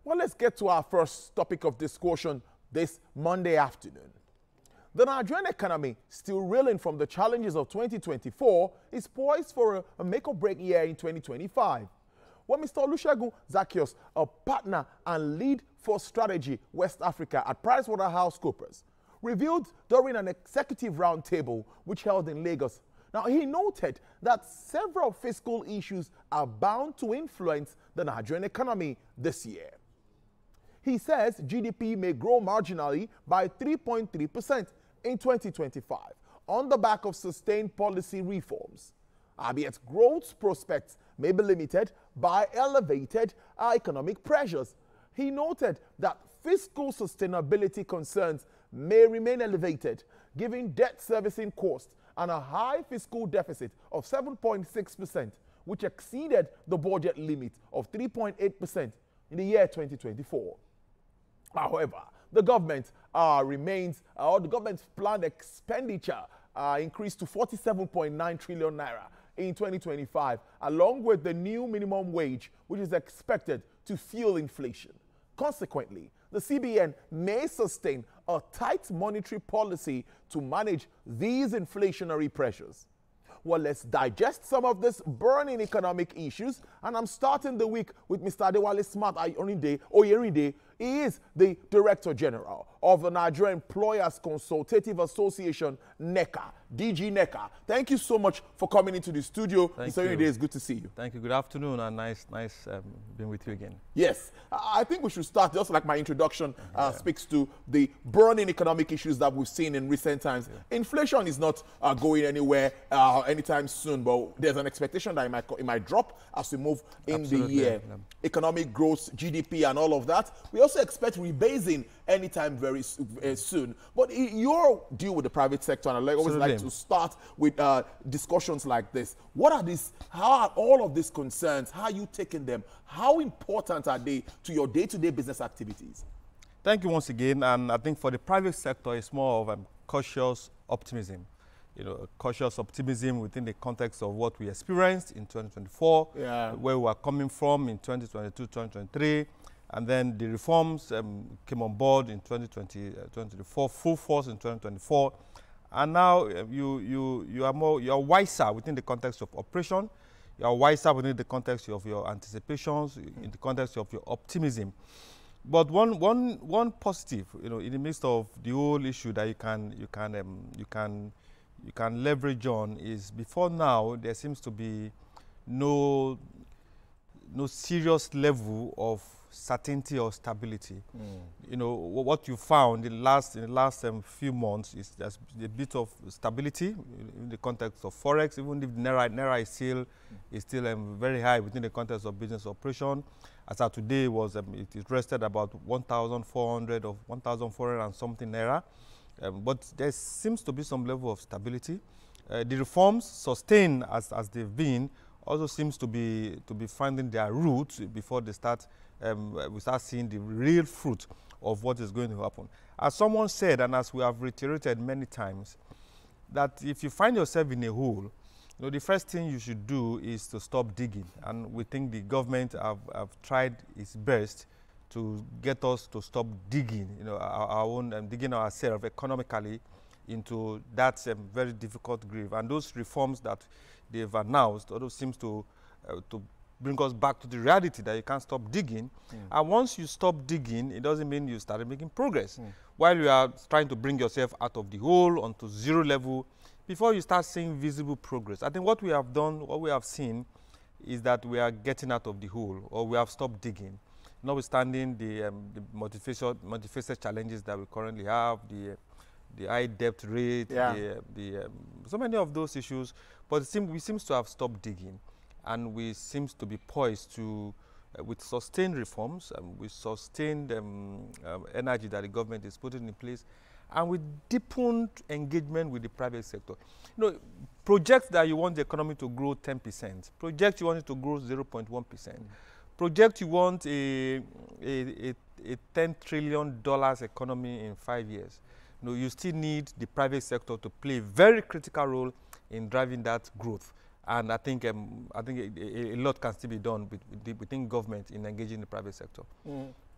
Well, let's get to our first topic of discussion this Monday afternoon. The Nigerian economy, still reeling from the challenges of 2024, is poised for a make-or-break year in 2025. Well, Mr. Olusegun Zaccheaus, a partner and lead for strategy West Africa at PricewaterhouseCoopers, revealed during an executive roundtable which held in Lagos. Now, he noted that several fiscal issues are bound to influence the Nigerian economy this year. He says GDP may grow marginally by 3.3% in 2025 on the back of sustained policy reforms. Albeit growth prospects may be limited by elevated economic pressures. He noted that fiscal sustainability concerns may remain elevated, given debt servicing costs and a high fiscal deficit of 7.6%, which exceeded the budget limit of 3.8% in the year 2024. However, the government the government's planned expenditure increased to 47.9 trillion naira in 2025, along with the new minimum wage, which is expected to fuel inflation. Consequently, the CBN may sustain a tight monetary policy to manage these inflationary pressures. Well, let's digest some of these burning economic issues, and I'm starting the week with Mr. Adewale Oyerinde. He is the Director General of the Nigerian Employers Consultative Association, NECA, DG NECA. Thank you so much for coming into the studio. Mr. Oyerinde, it's good to see you. Thank you. Good afternoon, and nice being with you again. Yes, I think we should start, just like my introduction speaks to the burning economic issues that we've seen in recent times. Yeah. Inflation is not going anywhere anytime soon, but there's an expectation that it might drop as we move in the year. Yeah. Economic growth, GDP, and all of that. We also expect rebasing anytime very soon. But your deal with the private sector, and I always like to start with discussions like this. What are these? How are all of these concerns? How are you taking them? How important are they to your day-to-day business activities? Thank you once again. And I think for the private sector, it's more of cautious optimism. You know, cautious optimism within the context of what we experienced in 2024, where we are coming from in 2022, 2023, and then the reforms came on board in 2024, full force in 2024, and now you are wiser within the context of operation. You are wiser within the context of your anticipations, in the context of your optimism. But one positive, you know, in the midst of the whole issue that you can leverage on is, before now there seems to be no serious level of certainty or stability. You know, what you found in the last few months is there's a bit of stability in the context of forex, even if naira is still very high within the context of business operation. As of today, it rested about 1,400 or 1,400 and something naira. But there seems to be some level of stability. The reforms, sustained as they've been, also seems to be finding their roots before they we start seeing the real fruit of what is going to happen. As someone said, and as we have reiterated many times, that if you find yourself in a hole, you know, the first thing you should do is to stop digging. And we think the government have tried its best to get us to stop digging, you know, our own, digging ourselves economically into that very difficult grave. And those reforms that they've announced, although seems to bring us back to the reality that you can't stop digging. And once you stop digging, it doesn't mean you started making progress. While you are trying to bring yourself out of the hole onto zero level, before you start seeing visible progress. I think what we have done, what we have seen, is that we are getting out of the hole, or we have stopped digging. Notwithstanding the multifaceted challenges that we currently have, the high debt rate, so many of those issues, but we seem to have stopped digging, and we seem to be poised to, with sustained reforms, with sustained energy that the government is putting in place, and with deepened engagement with the private sector. You know, projects that you want the economy to grow 10%, projects you want it to grow 0.1%, project you want a $10 trillion economy in 5 years. You know, you still need the private sector to play a very critical role in driving that growth. And I think a lot can still be done within government in engaging the private sector.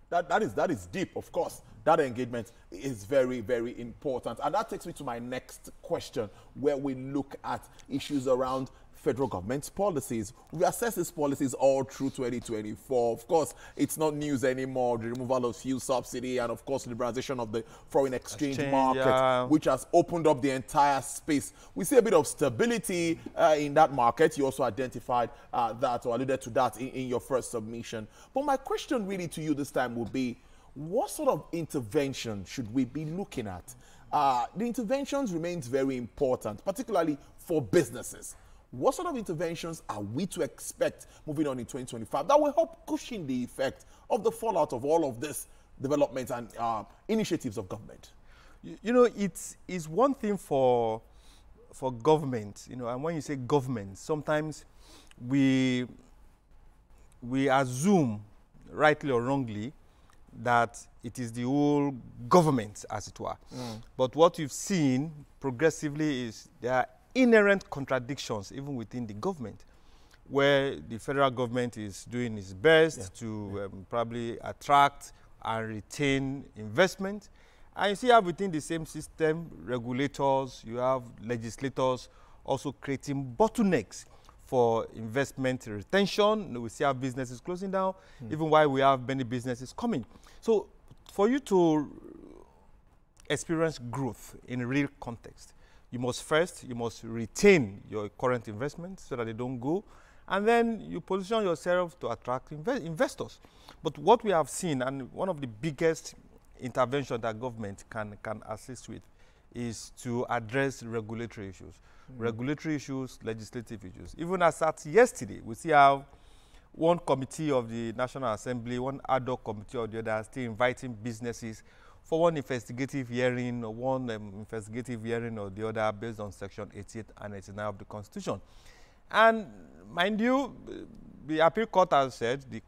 That is deep, of course. That engagement is very, very important. And that takes me to my next question, where we look at issues around federal government's policies. We assess these policies all through 2024. Of course, it's not news anymore. The removal of fuel subsidy and, of course, liberalization of the foreign exchange market, which has opened up the entire space. We see a bit of stability in that market. You also identified that, or alluded to that in your first submission. But my question really to you this time would be, what sort of intervention should we be looking at? The interventions remains very important, particularly for businesses. What sort of interventions are we to expect moving on in 2025 that will help cushion the effect of the fallout of all of this development and initiatives of government? You know, it's one thing for government, you know, and when you say government, sometimes we assume, rightly or wrongly, that it is the whole government, as it were. But what you've seen progressively is there are inherent contradictions even within the government, where the federal government is doing its best to probably attract and retain investment. And you see how within the same system, regulators, you have legislators also creating bottlenecks for investment retention. We see our businesses closing down, even while we have many businesses coming. So for you to experience growth in real context, you must retain your current investments so that they don't go, and then you position yourself to attract investors. But what we have seen, and one of the biggest interventions that government can assist with, is to address regulatory issues. Regulatory issues, legislative issues. Even as at yesterday, we see how one committee of the National Assembly, one ad hoc committee or the other, are still inviting businesses for one investigative hearing or the other based on Section 88 and 89 of the Constitution. And mind you, the appeal court has said the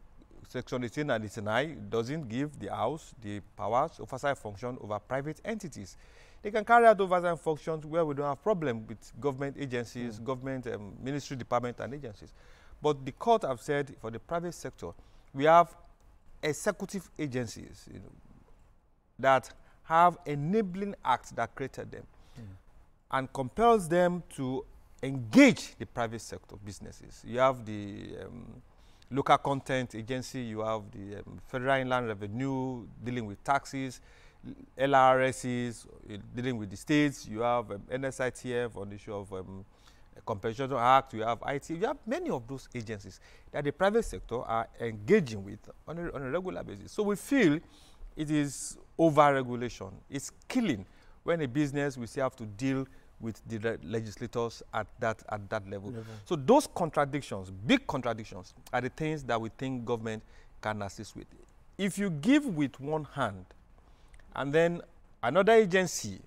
Section 18 and 89 doesn't give the House the powers, oversight function over private entities. They can carry out oversight functions where we don't have problem with government agencies, government ministry department and agencies. But the court have said for the private sector, we have executive agencies, you know, that have enabling acts that created them and compels them to engage the private sector businesses. You have the local content agency, you have the Federal Inland Revenue dealing with taxes, LRSs dealing with the states, you have NSITF on the issue of Compensation Act, you have IT, you have many of those agencies that the private sector are engaging with on a regular basis. So we feel it is over-regulation. It's killing when a business we still have to deal with the legislators at that level. So those contradictions, big contradictions, are the things that we think government can assist with. If you give with one hand, and then another agency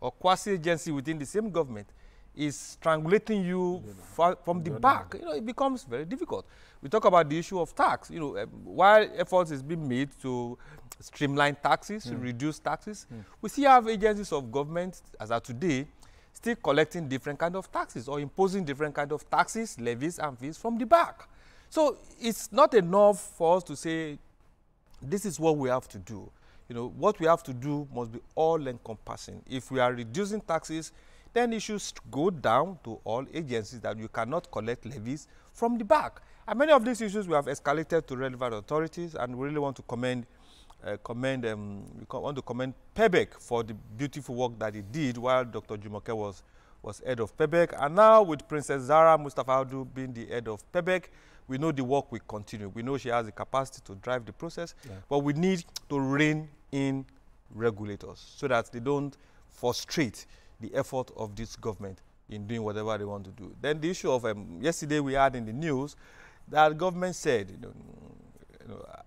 or quasi-agency within the same government is strangulating you from the back, you know, it becomes very difficult. We talk about the issue of tax. You know, while efforts is being made to streamline taxes, to reduce taxes, we still have agencies of government, as of today, still collecting different kind of taxes or imposing different kind of taxes, levies, and fees from the back. So it's not enough for us to say, this is what we have to do. You know, what we have to do must be all-encompassing. If we are reducing taxes, then it should go down to all agencies that you cannot collect levies from the back. And many of these issues we have escalated to relevant authorities, and we really want to commend PEBEC for the beautiful work that he did while Dr. Jumoke was head of PEBEC. And now with Princess Zara Mustafa Audu being the head of PEBEC, we know the work will continue. We know she has the capacity to drive the process, but we need to rein in regulators so that they don't frustrate the effort of this government in doing whatever they want to do. Then the issue of yesterday we had in the news that government said,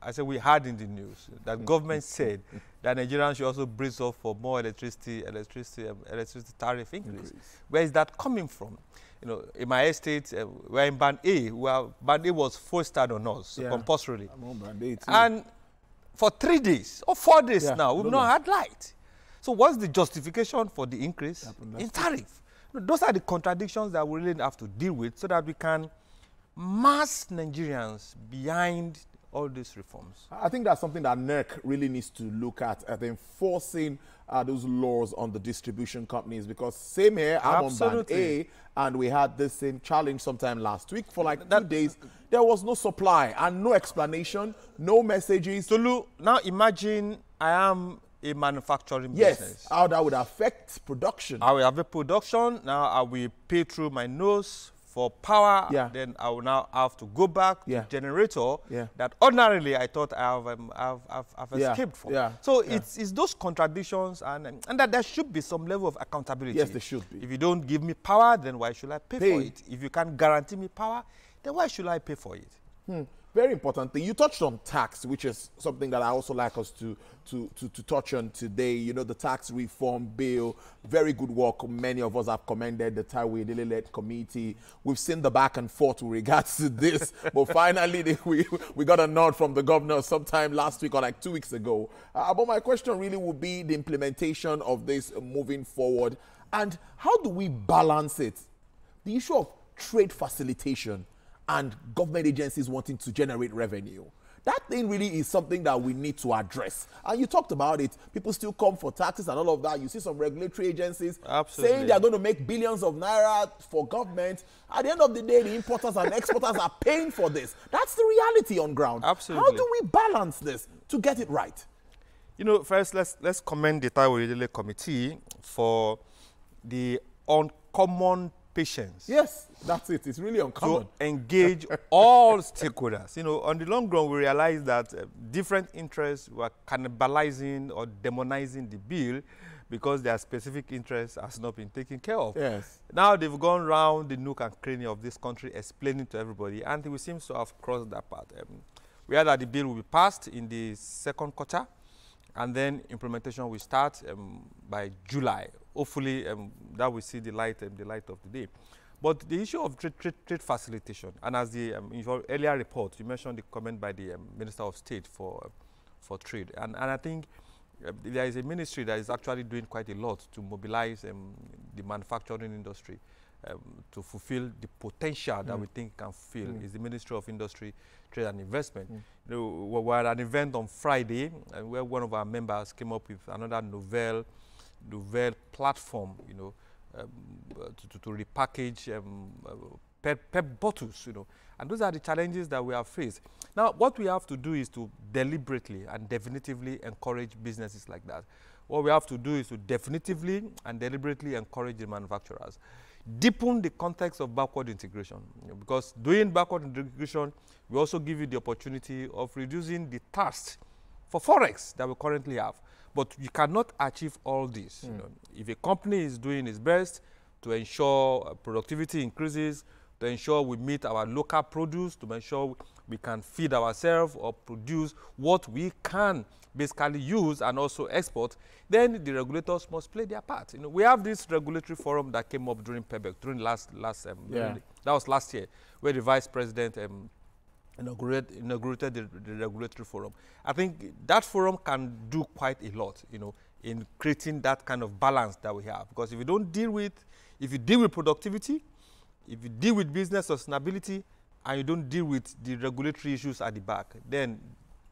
I said we had in the news that government said that Nigerians should also brace up for more electricity tariff increase. Where is that coming from? You know, in my estate, we're in Band A. Band A was foisted on us compulsorily. I'm on Band A too. And for 3 days or 4 days now, we've not had light. So what's the justification for the increase in tariff? Those are the contradictions that we really have to deal with so that we can mass Nigerians behind all these reforms. I think that's something that NERC really needs to look at enforcing those laws on the distribution companies, because same here, I'm on band A, and we had this same challenge sometime last week. For like 2 days, there was no supply and no explanation, no messages. Tolu, now imagine I am a manufacturing business. How that would affect production. I will have a production. Now I will pay through my nose for power. Then I will now have to go back to generator that ordinarily I thought I've escaped from. So it's those contradictions, and that there should be some level of accountability. Yes, there should be. If you don't give me power, then why should I pay for it? If you can't guarantee me power, then why should I pay for it? Very important thing. You touched on tax, which is something that I also like us to touch on today. You know, the tax reform bill, very good work. Many of us have commended the Taiwo Oyerinde-led committee. We've seen the back and forth with regards to this, but finally we got a nod from the governor sometime last week or like 2 weeks ago. But my question really would be the implementation of this moving forward, and how do we balance it? The issue of trade facilitation and government agencies wanting to generate revenue. That thing really is something that we need to address. And you talked about it. People still come for taxes and all of that. You see some regulatory agencies saying they're going to make billions of naira for government. At the end of the day, the importers and exporters are paying for this. That's the reality on ground. Absolutely. How do we balance this to get it right? You know, first, let's commend the Taiwo Oyerinde committee for the uncommon patience. Yes, that's it. It's really uncommon. To engage all stakeholders. You know, on the long run, we realized that different interests were cannibalizing or demonizing the bill because their specific interests has not been taken care of. Yes. Now they've gone round the nook and cranny of this country explaining to everybody, and we seem to have crossed that part. We heard that the bill will be passed in the second quarter, and then implementation will start by July. Hopefully, that will see the light of the day. But the issue of trade facilitation, and as the in your earlier report, you mentioned the comment by the Minister of State for Trade, and I think there is a ministry that is actually doing quite a lot to mobilize the manufacturing industry to fulfill the potential that we think can fulfill. Is the Ministry of Industry, Trade and Investment. You know, we were at an event on Friday where one of our members came up with another novel platform, you know, to repackage PEP bottles, you know. And those are the challenges that we have faced. Now, what we have to do is to deliberately and definitively encourage businesses like that. What we have to do is to definitively and deliberately encourage the manufacturers. Deepen the context of backward integration, you know, because doing backward integration will also give you the opportunity of reducing the tax for forex that we currently have. But you cannot achieve all this. You know, if a company is doing its best to ensure productivity increases, to ensure we meet our local produce, to ensure we can feed ourselves or produce what we can basically use and also export, then the regulators must play their part. You know, we have this regulatory forum that came up during PEBEC, during that was last year, where the Vice President inaugurated the regulatory forum. I think that forum can do quite a lot, you know, in creating that kind of balance that we have. Because if you deal with productivity, if you deal with business sustainability, and you don't deal with the regulatory issues at the back, then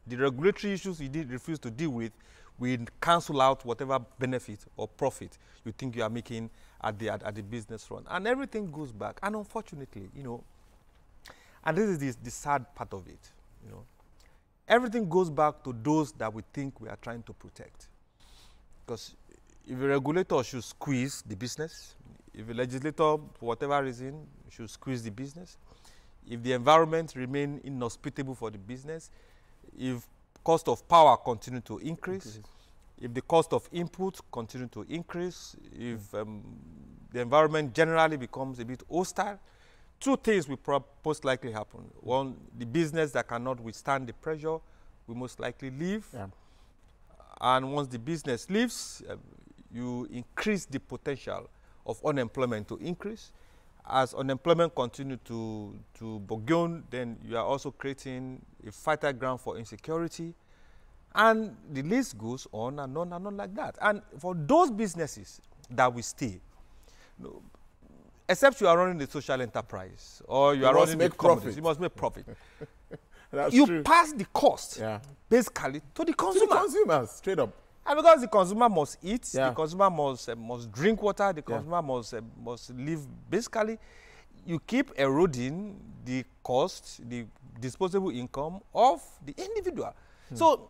the regulatory issues you refuse to deal with will cancel out whatever benefit or profit you think you are making at the business front. And everything goes back. And unfortunately, you know, and this is the sad part of it, you know, everything goes back to those that we think we are trying to protect. Because if a regulator should squeeze the business, if a legislator, for whatever reason, should squeeze the business, if the environment remain inhospitable for the business, if cost of power continue to increase, if the cost of input continue to increase, if the environment generally becomes a bit hostile, two things will most likely happen. One, the business that cannot withstand the pressure will most likely leave. Yeah. And once the business leaves, you increase the potential of unemployment to increase. As unemployment continues to burgeon, then you are also creating a fertile ground for insecurity. And the list goes on and on and on like that. And for those businesses that will stay, you know, except you are running the social enterprise or you are running the companies, you must make profit. That's you true. pass the cost basically to the consumer. To the consumers, straight up. And because the consumer must eat, Yeah. the consumer must drink water, the consumer must live. Basically, you keep eroding the cost, the disposable income of the individual. So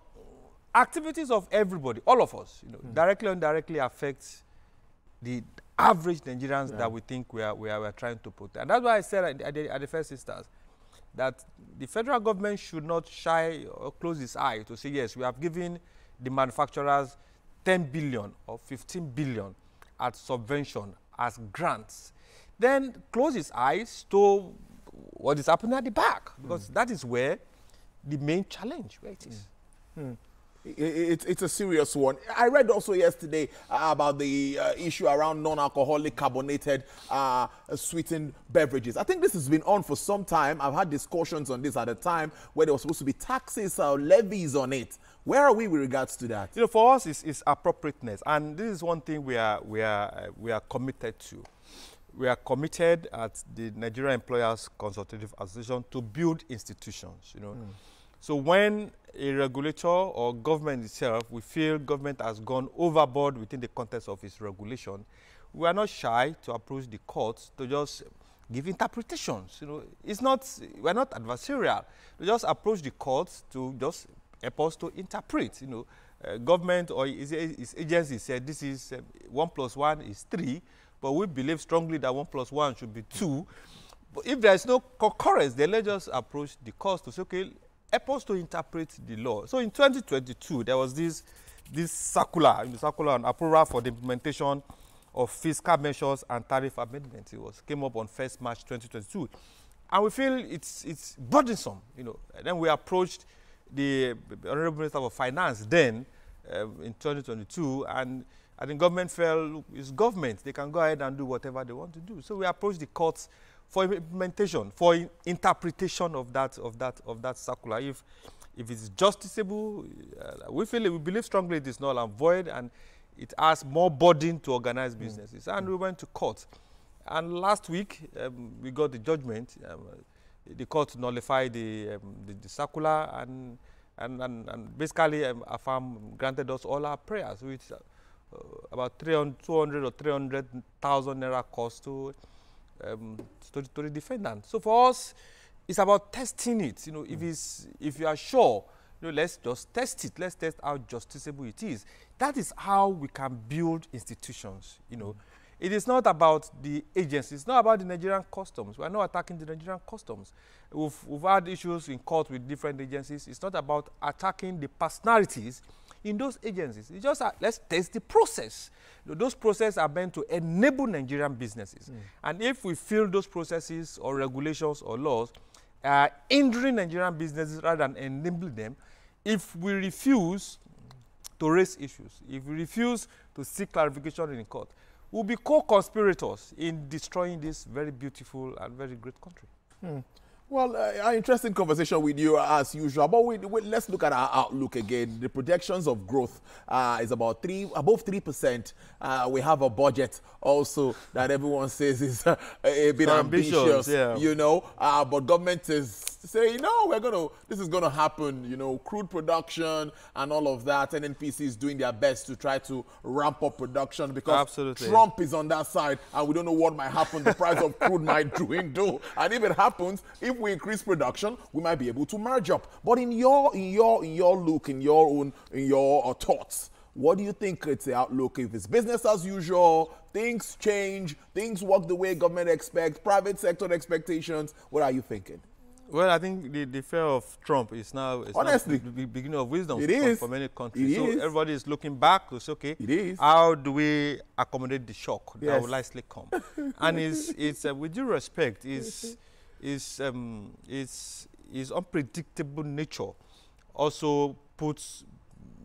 activities of everybody, all of us, directly or indirectly affect the average Nigerians that we think we are trying to protect. And that's why I said at the first instance that the federal government should not shy or close its eye to say, yes, we have given the manufacturers 10 billion or 15 billion as subvention, as grants. Then close its eyes to what is happening at the back, because that is where the main challenge, where it is. It's a serious one. I read also yesterday about the issue around non-alcoholic carbonated sweetened beverages. I think this has been on for some time. I've had discussions on this at a time where there was supposed to be taxes or levies on it. Where are we with regards to that? For us, it's appropriateness, and this is one thing we are committed to. We are committed at the Nigerian Employers Consultative Association to build institutions. So when a regulator or government itself, we feel government has gone overboard within the context of its regulation, we are not shy to approach the courts to just give interpretations. We're not adversarial. We just approach the courts to just help us to interpret. Government or its agency said this is 1 + 1 is 3, but we believe strongly that 1 + 1 should be 2. But if there is no concurrence, then let's just approach the courts to say, okay, help us to interpret the law. So in 2022, there was this circular on approval for the implementation of fiscal measures and tariff amendments. It came up on 1st March 2022. And we feel it's burdensome. And then we approached the Honorable Minister of Finance then in 2022, and I think government felt, look, it's government. They can go ahead and do whatever they want to do. So we approached the courts for implementation, for interpretation of that circular. If it's justiciable, we believe strongly it is null and void, and it adds more burden to organized businesses. And we went to court. And last week, we got the judgment. The court nullified the circular and basically AFAM granted us all our prayers, which about 200 or 300,000 naira cost to the defendant. So for us, it's about testing it. If you are sure, let's just test it. Let's test how justiciable it is. That is how we can build institutions. It is not about the agencies. It's not about the Nigerian customs. We are not attacking the Nigerian customs. We've had issues in court with different agencies. It's not about attacking the personalities in those agencies. It's just let's test the process. Those processes are meant to enable Nigerian businesses. And if we feel those processes or regulations or laws are hindering Nigerian businesses rather than enabling them, if we refuse to raise issues, if we refuse to seek clarification in court, we'll be co-conspirators in destroying this very beautiful and very great country. Well, an interesting conversation with you as usual, but let's look at our outlook again. The projections of growth is about above 3%. We have a budget also that everyone says is a bit ambitious, but government is saying, no, this is gonna happen, crude production and all of that. NNPC is doing their best to try to ramp up production because Trump is on that side and we don't know what might happen. The price of crude might dwindle, and if it happens, if we increase production, we might be able to merge up. But in your look, in your thoughts, what do you think it's the outlook? If it's business as usual, things change, things work the way government expects, private sector expectations, what are you thinking? Well, I think the fear of Trump is now honestly the beginning of wisdom for many countries. So everybody is looking back to say, okay, how do we accommodate the shock that will likely come? And it's with due respect, is unpredictable nature also puts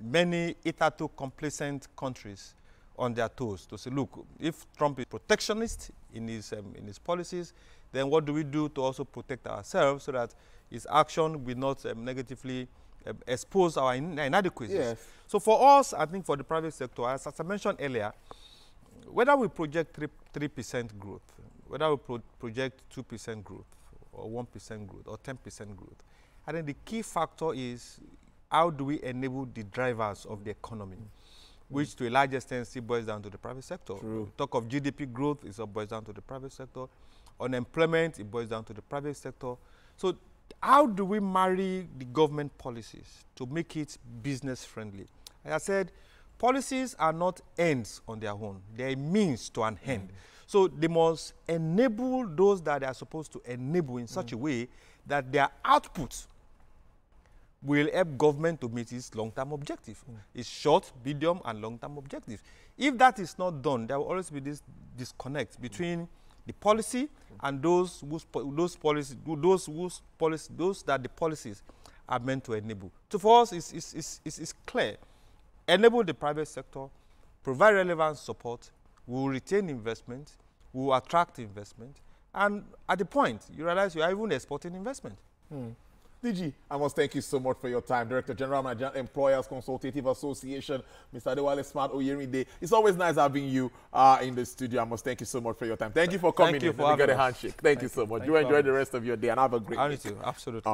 many hitherto complacent countries on their toes to say, look, if Trump is protectionist in his policies, then what do we do to also protect ourselves so that his action will not negatively expose our inadequacies? Yes. So for us, I think for the private sector, as I mentioned earlier, whether we project 3% growth, whether we project 2% growth, or 1% growth, or 10% growth, I think the key factor is how do we enable the drivers of the economy, which to a large extent still boils down to the private sector. True. Talk of GDP growth, it boils down to the private sector. Unemployment, it boils down to the private sector. So how do we marry the government policies to make it business friendly? Like I said, policies are not ends on their own. They are a means to an end. So they must enable those that they are supposed to enable in such a way that their output will help government to meet its long-term objective, its short, medium, and long-term objective. If that is not done, there will always be this disconnect between the policy and those that the policies are meant to enable. So for us, it's clear. Enable the private sector, provide relevant support, we will retain investment, we will attract investment, and at the point, you realize you are even exporting investment. DG, I must thank you so much for your time. Director General, Nigerian Employers Consultative Association, Mr. Adewale Oyerinde. It's always nice having you in the studio. I must thank you so much for your time. Thank you for coming in. Thank you for having us. Thank you so much. You enjoy the rest of your day and have a great day. Absolutely.